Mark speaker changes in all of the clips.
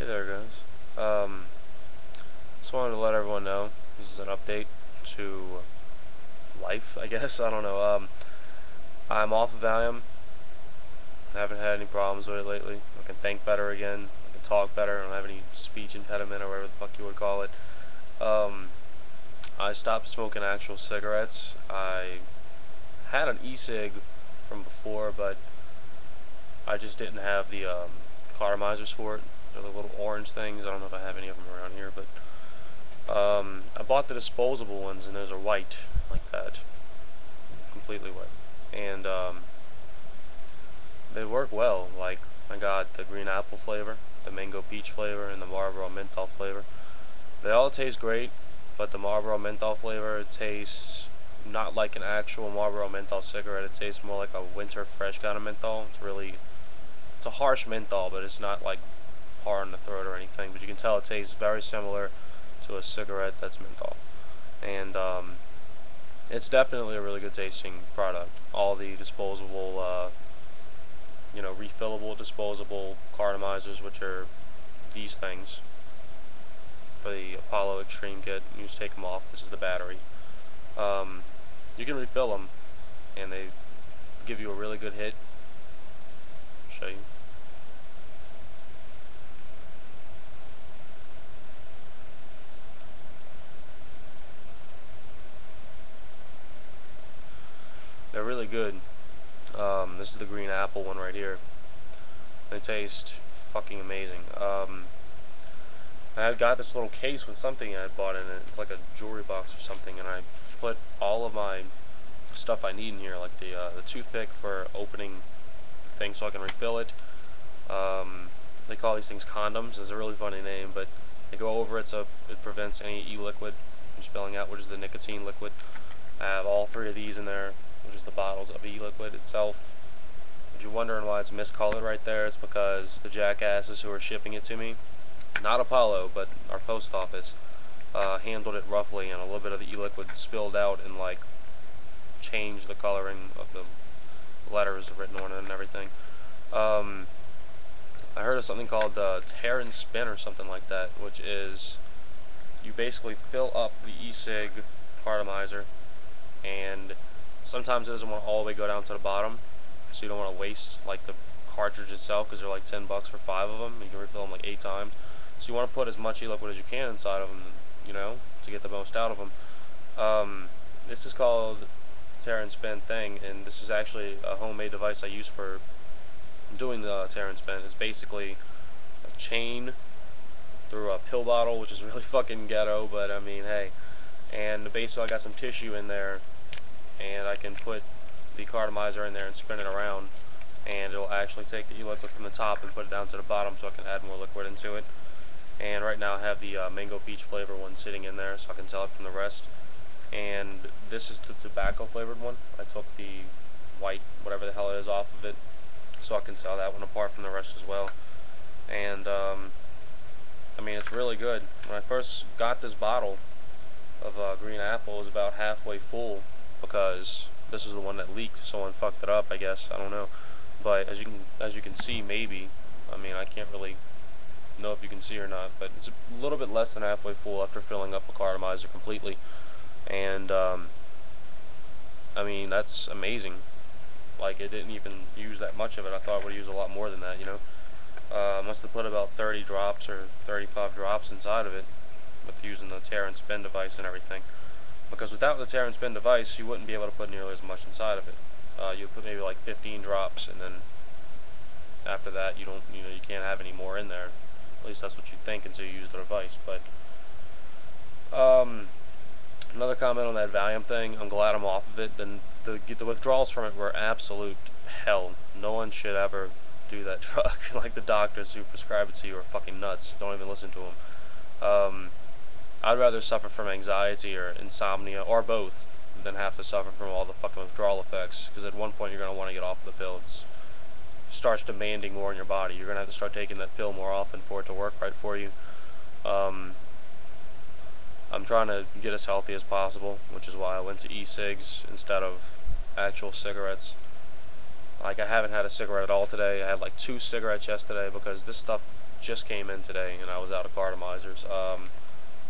Speaker 1: there, guys. Just wanted to let everyone know this is an update to life, I guess. I don't know. I'm off of valium. I haven't had any problems with it lately. I can think better again. I can talk better. I don't have any speech impediment or whatever the fuck you would call it. I stopped smoking actual cigarettes. I had an E CIG from before, but I just didn't have the cartomizers for it. They're the little orange things. I don't know if I have any of them around here, but I bought the disposable ones, and those are white, like that, completely white, and they work well. Like, I got the green apple flavor, the mango peach flavor, and the Marlboro menthol flavor. They all taste great, but the Marlboro menthol flavor tastes not like an actual Marlboro menthol cigarette. It tastes more like a winter fresh kind of menthol. It's a harsh menthol, but it's not like hard in the throat or anything. But you can tell it tastes very similar to a cigarette that's menthol, and it's definitely a really good tasting product. All the disposable, refillable disposable cartomizers, which are these things for the Apollo Extreme kit. You just take them off. This is the battery. You can refill them, and they give you a really good hit. I'll show you. They're really good. This is the green apple one right here. They taste fucking amazing. I got this little case with something I bought in it. It's like a jewelry box or something, and I put all of my stuff I need in here, like the toothpick for opening things so I can refill it. They call these things condoms. It's a really funny name, but they go over it so it prevents any e-liquid from spilling out, which is the nicotine liquid. I have all three of these in there, which is the bottles of e-liquid itself. If you're wondering why it's miscolored right there, it's because the jackasses who are shipping it to me, not Apollo, but our post office, handled it roughly, and a little bit of the e-liquid spilled out and like changed the coloring of the letters written on it and everything. I heard of something called tear and spin or something like that, which is you basically fill up the E CIG cartomizer, and sometimes it doesn't want to all the way go down to the bottom, so you don't want to waste like the cartridge itself, because they're like $10 for 5 of them. You can refill them like 8 times. So you want to put as much e-liquid as you can inside of them, to get the most out of them. This is called tear and spin thing, and this is actually a homemade device I use for doing the tear and spin. It's basically a chain through a pill bottle, which is really fucking ghetto, but I mean, hey. And basically I got some tissue in there, and I can put the cartomizer in there and spin it around, and it'll actually take the e-liquid from the top and put it down to the bottom so I can add more liquid into it. And right now I have the mango peach flavor one sitting in there so I can tell it from the rest. And this is the tobacco flavored one. I took the white, whatever the hell it is, off of it so I can tell that one apart from the rest as well. And I mean, it's really good. When I first got this bottle of green apple, it was about halfway full, because this is the one that leaked. Someone fucked it up, I guess. I don't know. But as you can see, maybe, I mean, I can't really know if you can see or not, but it's a little bit less than halfway full after filling up a cartomizer completely. And I mean, that's amazing. Like, it didn't even use that much of it. I thought it would use a lot more than that, must have put about 30 drops or 35 drops inside of it with using the tear and spin device and everything. Because without the tear and spin device, you wouldn't be able to put nearly as much inside of it. You'd put maybe like 15 drops, and then after that, you can't have any more in there. At least that's what you think until you use the device. But another comment on that valium thing. I'm glad I'm off of it. Then the withdrawals from it were absolute hell. No one should ever do that drug. Like, the doctors who prescribe it to you are fucking nuts. Don't even listen to them. I'd rather suffer from anxiety or insomnia, or both, than have to suffer from all the fucking withdrawal effects, because at one point you're going to want to get off the pill. It starts demanding more in your body. You're going to have to start taking that pill more often for it to work right for you. I'm trying to get as healthy as possible, which is why I went to e-cigs instead of actual cigarettes. Like, I haven't had a cigarette at all today. I had like 2 cigarettes yesterday because this stuff just came in today, and I was out of cartomizers.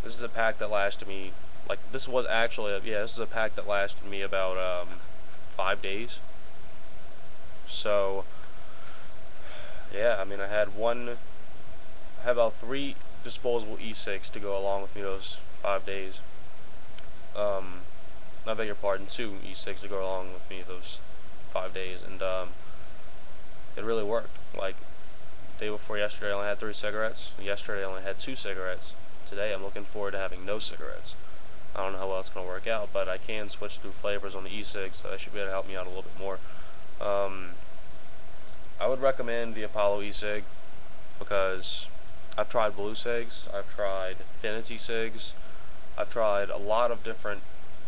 Speaker 1: This is a pack that lasted me, like, this was actually, this is a pack that lasted me about 5 days. So, yeah, I mean, I had about 3 disposable E CIGs to go along with me those 5 days. I beg your pardon, 2 E CIGs to go along with me those 5 days, and it really worked. Like, the day before yesterday I only had 3 cigarettes, yesterday I only had 2 cigarettes, today I'm looking forward to having no cigarettes. I don't know how well it's going to work out, but I can switch through flavors on the E CIG, so that should be able to help me out a little bit more. I would recommend the Apollo E CIG because I've tried blue cigs, I've tried Infinity cigs, I've tried a lot of different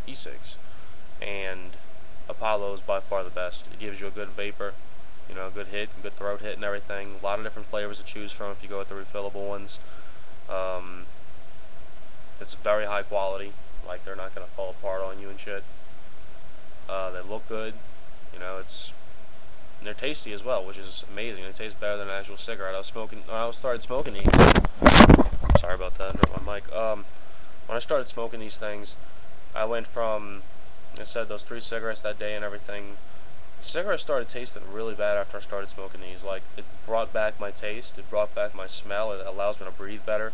Speaker 1: E CIGs, and Apollo is by far the best. It gives you a good vapor, you know, a good hit, a good throat hit and everything. A lot of different flavors to choose from if you go with the refillable ones. It's very high quality, like they're not going to fall apart on you and shit. They look good, you know, they're tasty as well, which is amazing. They taste better than an actual cigarette. When I started smoking these, sorry about that, I dropped my mic. When I started smoking these things, I went from, I said, those 3 cigarettes that day and everything. Cigarettes started tasting really bad after I started smoking these. Like, it brought back my taste, it brought back my smell, it allows me to breathe better.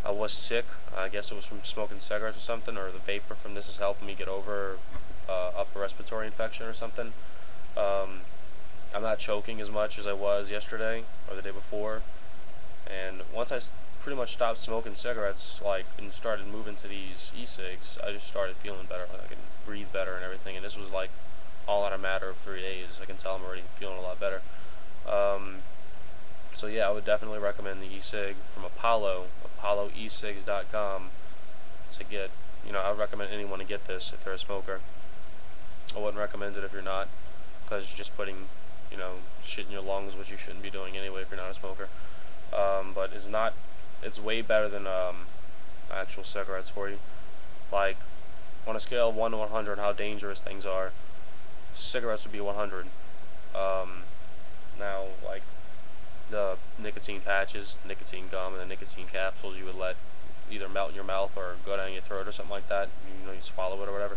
Speaker 1: I was sick, I guess it was from smoking cigarettes or something, or the vapor from this is helping me get over upper respiratory infection or something. I'm not choking as much as I was yesterday or the day before, and once I pretty much stopped smoking cigarettes, like, and started moving to these E CIGs, I just started feeling better. Like, I could breathe better and everything, and this was like all in a matter of 3 days. I can tell I'm already feeling a lot better. So yeah, I would definitely recommend the E CIG from Apollo, ApolloECigs.com, to get, you know, I would recommend anyone to get this if they're a smoker. I wouldn't recommend it if you're not, because you're just putting, you know, shit in your lungs, which you shouldn't be doing anyway if you're not a smoker. But it's way better than actual cigarettes for you. Like, on a scale of 1 to 100, how dangerous things are, cigarettes would be 100. Now, like, the nicotine patches, the nicotine gum, and the nicotine capsules you would let either melt in your mouth or go down your throat or something like that, you know, you swallow it or whatever,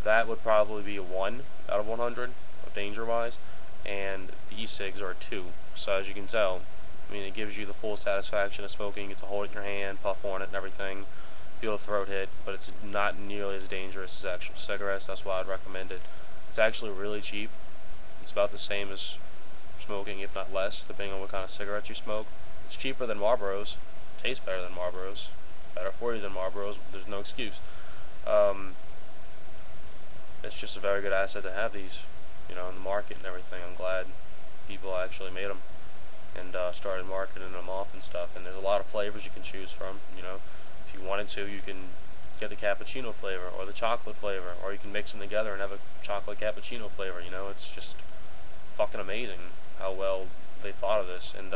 Speaker 1: that would probably be a 1 out of 100 of danger-wise, and the E CIGs are a 2. So as you can tell, I mean, it gives you the full satisfaction of smoking. You get to hold it in your hand, puff on it and everything, feel the throat hit, but it's not nearly as dangerous as actual cigarettes. That's why I'd recommend it. It's actually really cheap. It's about the same as smoking, if not less, depending on what kind of cigarettes you smoke. It's cheaper than Marlboros, tastes better than Marlboros, better for you than Marlboros. There's no excuse. It's just a very good asset to have these, you know, in the market and everything. I'm glad people actually made them and started marketing them off and stuff. And there's a lot of flavors you can choose from. You know, if you wanted to, you can get the cappuccino flavor or the chocolate flavor, or you can mix them together and have a chocolate cappuccino flavor. You know, it's just fucking amazing how well they thought of this. And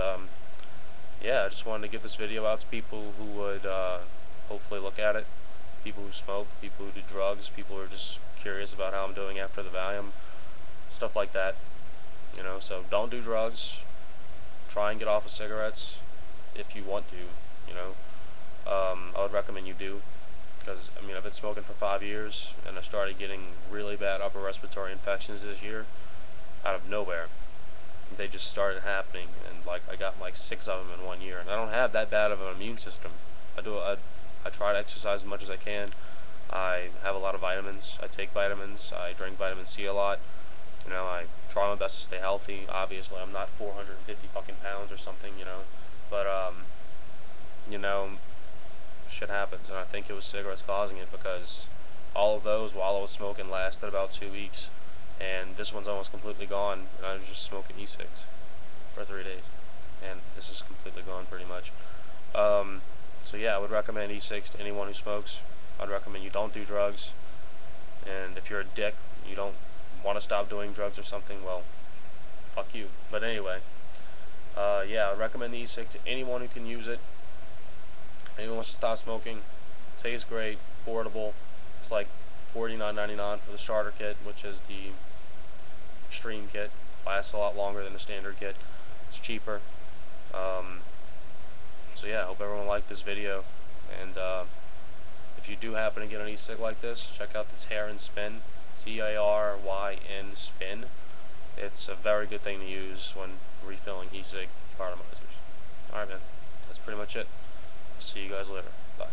Speaker 1: yeah, I just wanted to give this video out to people who would hopefully look at it. People who smoke, people who do drugs, people who are just curious about how I'm doing after the Valium, stuff like that. You know, so don't do drugs. Try and get off of cigarettes if you want to. You know, I would recommend you do, because I mean, I've been smoking for 5 years, and I started getting really bad upper respiratory infections this year out of nowhere. They just started happening, and like I got like 6 of them in 1 year, and I don't have that bad of an immune system. I try to exercise as much as I can. I have a lot of vitamins. I take vitamins. I drink vitamin C a lot. You know, I try my best to stay healthy. Obviously, I'm not 450 fucking pounds or something, you know, but you know, shit happens, and I think it was cigarettes causing it, because all of those while I was smoking lasted about 2 weeks, and this one's almost completely gone, and I was just smoking E CIGs for 3 days, and this is completely gone pretty much. So yeah, I would recommend E CIGs to anyone who smokes. I'd recommend you don't do drugs, and if you're a dick, you don't want to stop doing drugs or something, well, fuck you. But anyway, yeah, I recommend the E CIG to anyone who can use it. Anyone wants to stop smoking. Tastes great, affordable. It's like $49.99 for the starter kit, which is the extreme kit. Lasts a lot longer than the standard kit. It's cheaper. So yeah, I hope everyone liked this video, and if you do happen to get an E CIG like this, check out the Tear and Spin, T-A-R-Y-N Spin. It's a very good thing to use when refilling E CIG cartomizers. Alright man, that's pretty much it. I'll see you guys later. Bye.